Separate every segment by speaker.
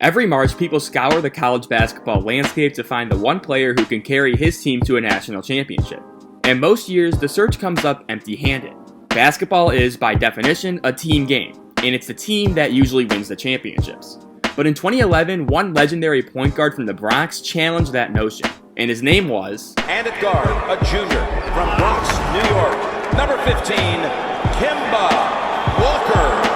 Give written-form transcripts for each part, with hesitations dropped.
Speaker 1: Every March, people scour the college basketball landscape to find the one player who can carry his team to a national championship. And most years, the search comes up empty-handed. Basketball is, by definition, a team game, and it's the team that usually wins the championships. But in 2011, one legendary point guard from the Bronx challenged that notion, and his name was...
Speaker 2: And at guard, a junior from Bronx, New York, number 15, Kemba Walker.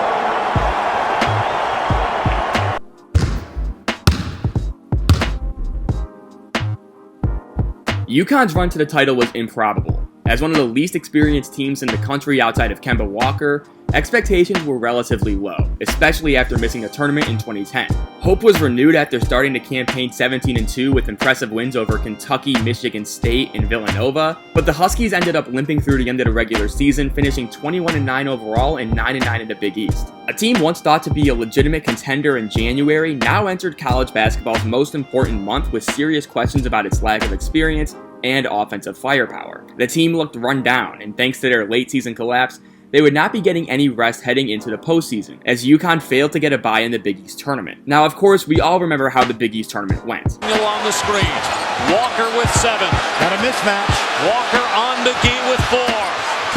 Speaker 1: UConn's run to the title was improbable. As one of the least experienced teams in the country outside of Kemba Walker, expectations were relatively low, especially after missing the tournament in 2010. Hope was renewed after starting the campaign 17-2 with impressive wins over Kentucky, Michigan State, and Villanova, but the Huskies ended up limping through the end of the regular season, finishing 21-9 overall and 9-9 in the Big East. A team once thought to be a legitimate contender in January now entered college basketball's most important month with serious questions about its lack of experience and offensive firepower. The team looked run down, and thanks to their late season collapse, they would not be getting any rest heading into the postseason, as UConn failed to get a bye in the Big East tournament. Now, of course, we all remember how the Big East tournament went.
Speaker 3: On the screen, Walker with 7.
Speaker 4: Got a mismatch.
Speaker 3: Walker on McGee with 4.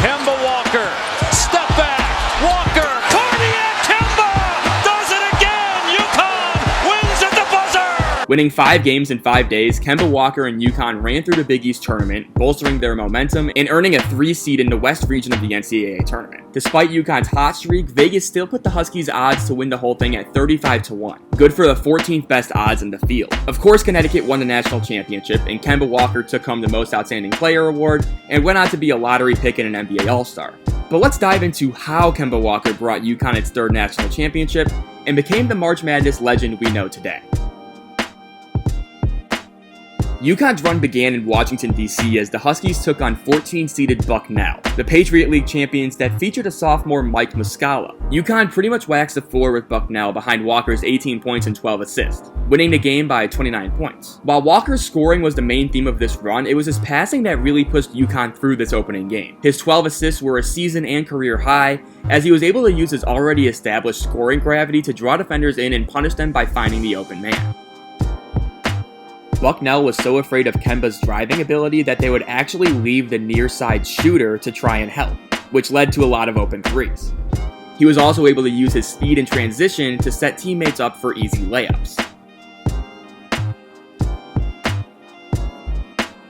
Speaker 3: Kemba Walker, step back, Walker, cardiac Kemba, does it again, UConn wins at the buzzer!
Speaker 1: Winning 5 games in 5 days, Kemba Walker and UConn ran through the Big East tournament, bolstering their momentum and earning a 3 seed in the West region of the NCAA tournament. Despite UConn's hot streak, Vegas still put the Huskies' odds to win the whole thing at 35-1, good for the 14th best odds in the field. Of course, Connecticut won the national championship, and Kemba Walker took home the Most Outstanding Player award and went on to be a lottery pick and an NBA All-Star. But let's dive into how Kemba Walker brought UConn its 3rd national championship and became the March Madness legend we know today. UConn's run began in Washington, D.C. as the Huskies took on 14-seeded Bucknell, the Patriot League champions that featured a sophomore Mike Muscala. UConn pretty much waxed the floor with Bucknell behind Walker's 18 points and 12 assists, winning the game by 29 points. While Walker's scoring was the main theme of this run, it was his passing that really pushed UConn through this opening game. His 12 assists were a season and career high, as he was able to use his already established scoring gravity to draw defenders in and punish them by finding the open man. Bucknell was so afraid of Kemba's driving ability that they would actually leave the near side shooter to try and help, which led to a lot of open threes. He was also able to use his speed in transition to set teammates up for easy layups.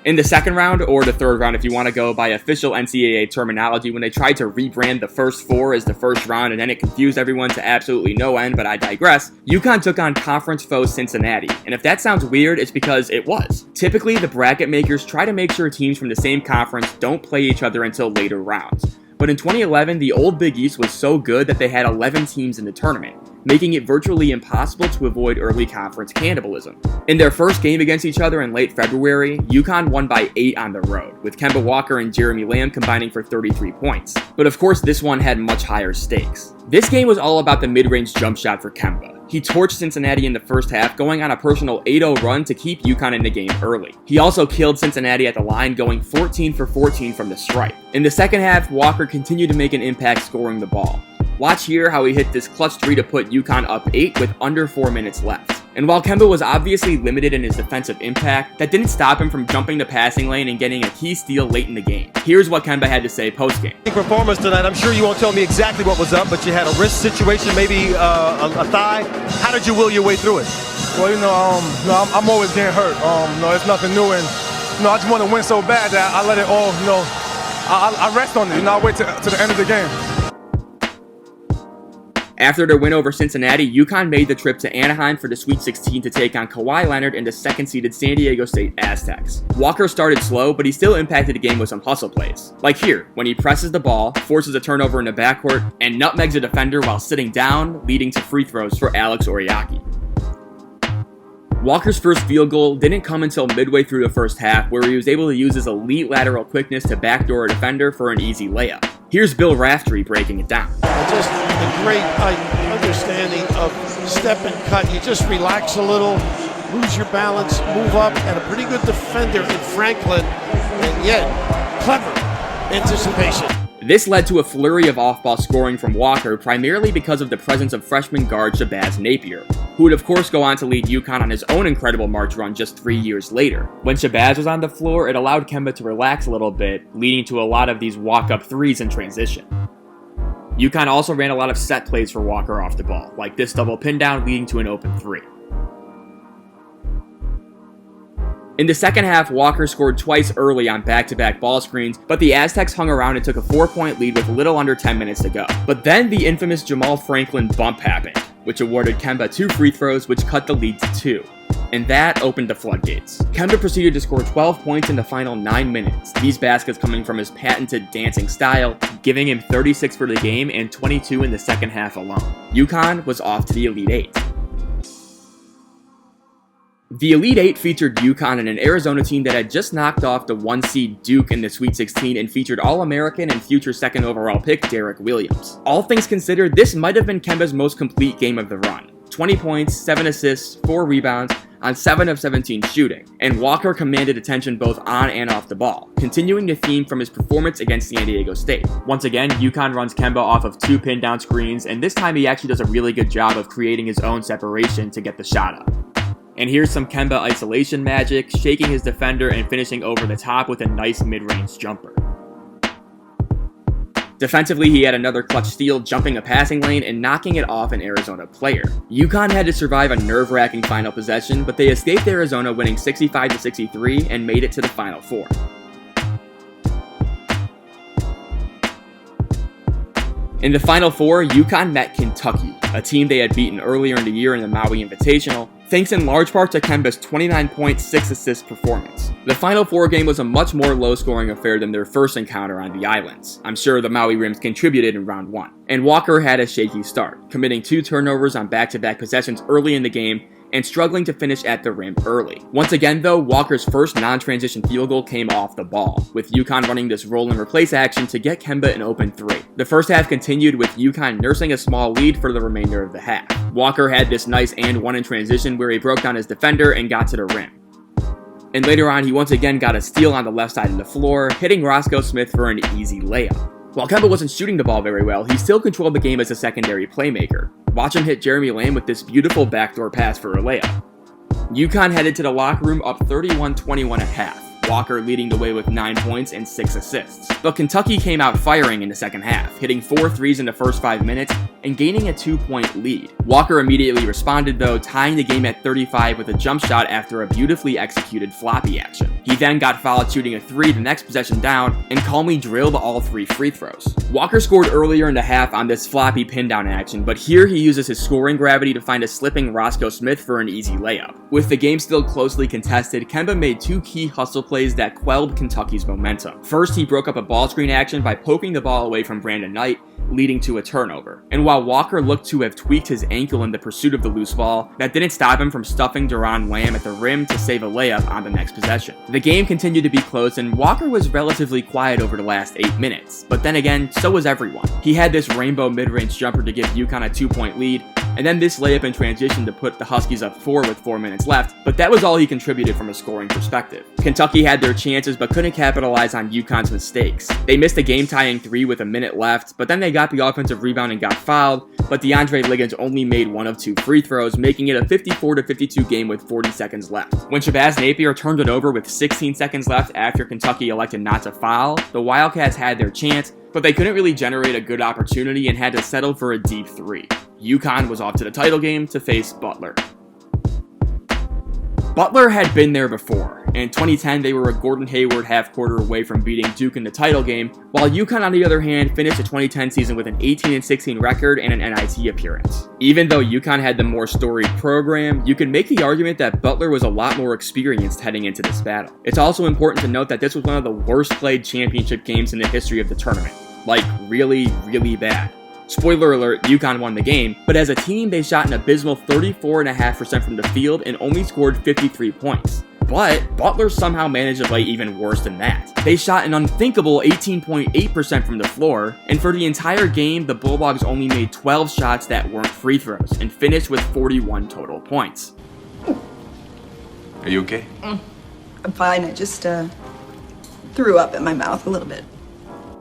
Speaker 1: In the second round, or the third round if you want to go by official NCAA terminology, when they tried to rebrand the first 4 as the first round and then it confused everyone to absolutely no end, but I digress, UConn took on conference foe Cincinnati, and if that sounds weird, it's because it was. Typically, the bracket makers try to make sure teams from the same conference don't play each other until later rounds. But in 2011, the old Big East was so good that they had 11 teams in the tournament, making it virtually impossible to avoid early conference cannibalism. In their first game against each other in late February, UConn won by 8 on the road, with Kemba Walker and Jeremy Lamb combining for 33 points. But of course, this one had much higher stakes. This game was all about the mid-range jump shot for Kemba. He torched Cincinnati in the first half, going on a personal 8-0 run to keep UConn in the game early. He also killed Cincinnati at the line, going 14 for 14 from the stripe. In the second half, Walker continued to make an impact scoring the ball. Watch here how he hit this clutch 3 to put UConn up 8 with under 4 minutes left. And while Kemba was obviously limited in his defensive impact, that didn't stop him from jumping the passing lane and getting a key steal late in the game. Here's what Kemba had to say post-game.
Speaker 4: Performance tonight. I'm sure you won't tell me exactly what was up, but you had a wrist situation, maybe a thigh. How did you will your way through it?
Speaker 5: Well, I'm always getting hurt. It's nothing new, and I just want to win so bad that I let it all. I rest on it. I wait to the end of the game.
Speaker 1: After their win over Cincinnati, UConn made the trip to Anaheim for the Sweet 16 to take on Kawhi Leonard and the 2nd-seeded San Diego State Aztecs. Walker started slow, but he still impacted the game with some hustle plays. Like here, when he presses the ball, forces a turnover in the backcourt, and nutmegs a defender while sitting down, leading to free throws for Alex Oriaki. Walker's first field goal didn't come until midway through the first half, where he was able to use his elite lateral quickness to backdoor a defender for an easy layup. Here's Bill Raftery breaking it down.
Speaker 6: Just a great understanding of step and cut. You just relax a little, lose your balance, move up, and a pretty good defender in Franklin, and yet clever anticipation.
Speaker 1: This led to a flurry of off-ball scoring from Walker, primarily because of the presence of freshman guard Shabazz Napier. who would of course go on to lead UConn on his own incredible March run just 3 years later. When Shabazz was on the floor, it allowed Kemba to relax a little bit, leading to a lot of these walk-up threes in transition. UConn also ran a lot of set plays for Walker off the ball, like this double pin down leading to an open three. In the second half, Walker scored twice early on back-to-back ball screens, but the Aztecs hung around and took a 4-point lead with a little under 10 minutes to go. But then the infamous Jamal Franklin bump happened, which awarded Kemba 2 free throws, which cut the lead to 2. And that opened the floodgates. Kemba proceeded to score 12 points in the final 9 minutes, these baskets coming from his patented dancing style, giving him 36 for the game and 22 in the second half alone. UConn was off to the Elite Eight. The Elite Eight featured UConn and an Arizona team that had just knocked off the 1-seed Duke in the Sweet 16 and featured All-American and future second overall pick Derek Williams. All things considered, this might have been Kemba's most complete game of the run. 20 points, 7 assists, 4 rebounds, on 7 of 17 shooting, and Walker commanded attention both on and off the ball, continuing the theme from his performance against San Diego State. Once again, UConn runs Kemba off of 2 pin-down screens, and this time he actually does a really good job of creating his own separation to get the shot up. And here's some Kemba isolation magic, shaking his defender and finishing over the top with a nice mid-range jumper. Defensively, he had another clutch steal, jumping a passing lane and knocking it off an Arizona player. UConn had to survive a nerve-wracking final possession, but they escaped Arizona winning 65-63 and made it to the Final Four. In the Final Four, UConn met Kentucky, a team they had beaten earlier in the year in the Maui Invitational, thanks in large part to Kemba's 29-point, 6-assist performance. The Final Four game was a much more low-scoring affair than their first encounter on the islands. I'm sure the Maui Rims contributed in round 1. And Walker had a shaky start, committing 2 turnovers on back-to-back possessions early in the game, and struggling to finish at the rim early. Once again though, Walker's first non-transition field goal came off the ball, with UConn running this roll and replace action to get Kemba an open 3. The first half continued with UConn nursing a small lead for the remainder of the half. Walker had this nice and 1 in transition where he broke down his defender and got to the rim. And later on, he once again got a steal on the left side of the floor, hitting Roscoe Smith for an easy layup. While Kemba wasn't shooting the ball very well, he still controlled the game as a secondary playmaker. Watch him hit Jeremy Lamb with this beautiful backdoor pass for a layup. UConn headed to the locker room up 31-21 at half, Walker leading the way with 9 points and 6 assists. But Kentucky came out firing in the second half, hitting 4 threes in the first 5 minutes and gaining a 2-point lead. Walker immediately responded though, tying the game at 35 with a jump shot after a beautifully executed floppy action. He then got fouled shooting a 3 the next possession down and calmly drilled all 3 free throws. Walker scored earlier in the half on this floppy pin down action, but here he uses his scoring gravity to find a slipping Roscoe Smith for an easy layup. With the game still closely contested, Kemba made 2 key hustle plays that quelled Kentucky's momentum. First, he broke up a ball screen action by poking the ball away from Brandon Knight, leading to a turnover. And while Walker looked to have tweaked his ankle in the pursuit of the loose ball, that didn't stop him from stuffing Deron Lamb at the rim to save a layup on the next possession. The game continued to be close and Walker was relatively quiet over the last 8 minutes, but then again, so was everyone. He had this rainbow mid-range jumper to give UConn a 2-point lead, and then this layup in transition to put the Huskies up 4 with 4 minutes left, but that was all he contributed from a scoring perspective. Kentucky had their chances but couldn't capitalize on UConn's mistakes. They missed a game-tying 3 with a minute left, but then they got the offensive rebound and got fouled, but DeAndre Liggins only made 1 of 2 free throws, making it a 54-52 game with 40 seconds left. When Shabazz Napier turned it over with 16 seconds left after Kentucky elected not to foul, the Wildcats had their chance, but they couldn't really generate a good opportunity and had to settle for a deep 3. UConn was off to the title game to face Butler. Butler had been there before. In 2010, they were a Gordon Hayward half-quarter away from beating Duke in the title game, while UConn, on the other hand, finished the 2010 season with an 18-16 record and an NIT appearance. Even though UConn had the more storied program, you could make the argument that Butler was a lot more experienced heading into this battle. It's also important to note that this was one of the worst-played championship games in the history of the tournament. Like, really, really bad. Spoiler alert, UConn won the game, but as a team, they shot an abysmal 34.5% from the field and only scored 53 points. But Butler somehow managed to play even worse than that. They shot an unthinkable 18.8% from the floor, and for the entire game, the Bulldogs only made 12 shots that weren't free throws, and finished with 41 total points.
Speaker 7: Are you okay?
Speaker 8: I'm fine, I just threw up in my mouth a little bit.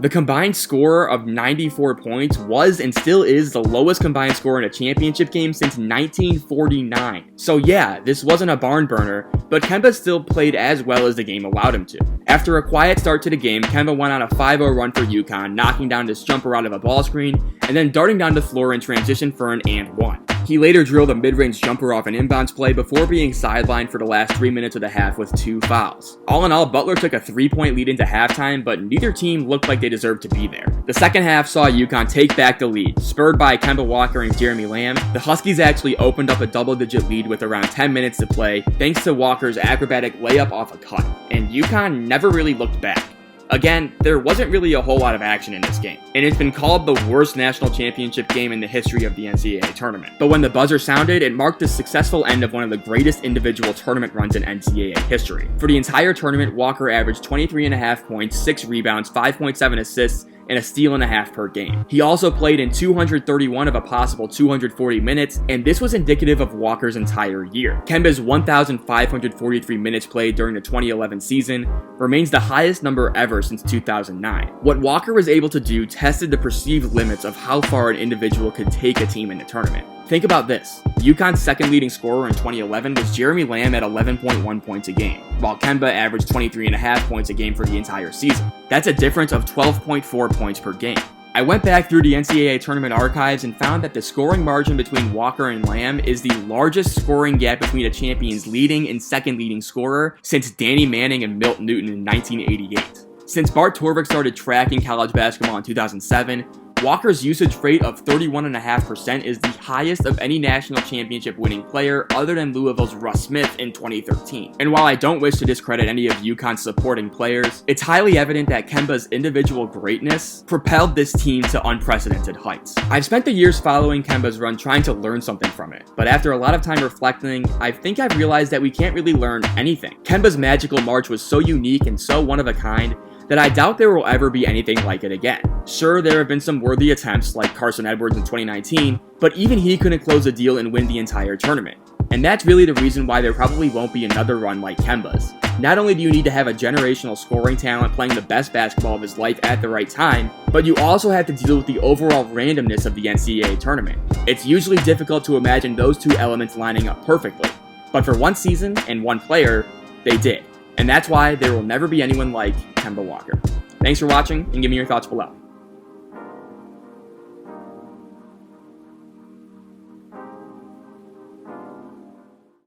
Speaker 1: The combined score of 94 points was and still is the lowest combined score in a championship game since 1949. So yeah, this wasn't a barn burner, but Kemba still played as well as the game allowed him to. After a quiet start to the game, Kemba went on a 5-0 run for UConn, knocking down this jumper out of a ball screen, and then darting down the floor in transition for an and one. He later drilled a mid-range jumper off an inbounds play before being sidelined for the last 3 minutes of the half with 2 fouls. All in all, Butler took a 3-point lead into halftime, but neither team looked like they deserved to be there. The second half saw UConn take back the lead, spurred by Kemba Walker and Jeremy Lamb. The Huskies actually opened up a double-digit lead with around 10 minutes to play, thanks to Walker's acrobatic layup off a cut, and UConn never really looked back. Again, there wasn't really a whole lot of action in this game, and it's been called the worst national championship game in the history of the NCAA tournament. But when the buzzer sounded, it marked the successful end of one of the greatest individual tournament runs in NCAA history. For the entire tournament, Walker averaged 23.5 points, 6 rebounds, 5.7 assists, and a steal and a half per game. He also played in 231 of a possible 240 minutes, and this was indicative of Walker's entire year. Kemba's 1,543 minutes played during the 2011 season remains the highest number ever since 2009. What Walker was able to do tested the perceived limits of how far an individual could take a team in the tournament. Think about this. UConn's second leading scorer in 2011 was Jeremy Lamb at 11.1 points a game, while Kemba averaged 23.5 points a game for the entire season. That's a difference of 12.4 points per game. I went back through the NCAA tournament archives and found that the scoring margin between Walker and Lamb is the largest scoring gap between a champion's leading and second leading scorer since Danny Manning and Milt Newton in 1988. Since Bart Torvik started tracking college basketball in 2007, Walker's usage rate of 31.5% is the highest of any national championship winning player other than Louisville's Russ Smith in 2013. And while I don't wish to discredit any of UConn's supporting players, it's highly evident that Kemba's individual greatness propelled this team to unprecedented heights. I've spent the years following Kemba's run trying to learn something from it, but after a lot of time reflecting, I think I've realized that we can't really learn anything. Kemba's magical march was so unique and so one of a kind that I doubt there will ever be anything like it again. Sure, there have been some worthy attempts like Carson Edwards in 2019, but even he couldn't close a deal and win the entire tournament. And that's really the reason why there probably won't be another run like Kemba's. Not only do you need to have a generational scoring talent playing the best basketball of his life at the right time, but you also have to deal with the overall randomness of the NCAA tournament. It's usually difficult to imagine those two elements lining up perfectly, but for one season and one player, they did. And that's why there will never be anyone like Kemba Walker. Thanks for watching, and give me your thoughts below.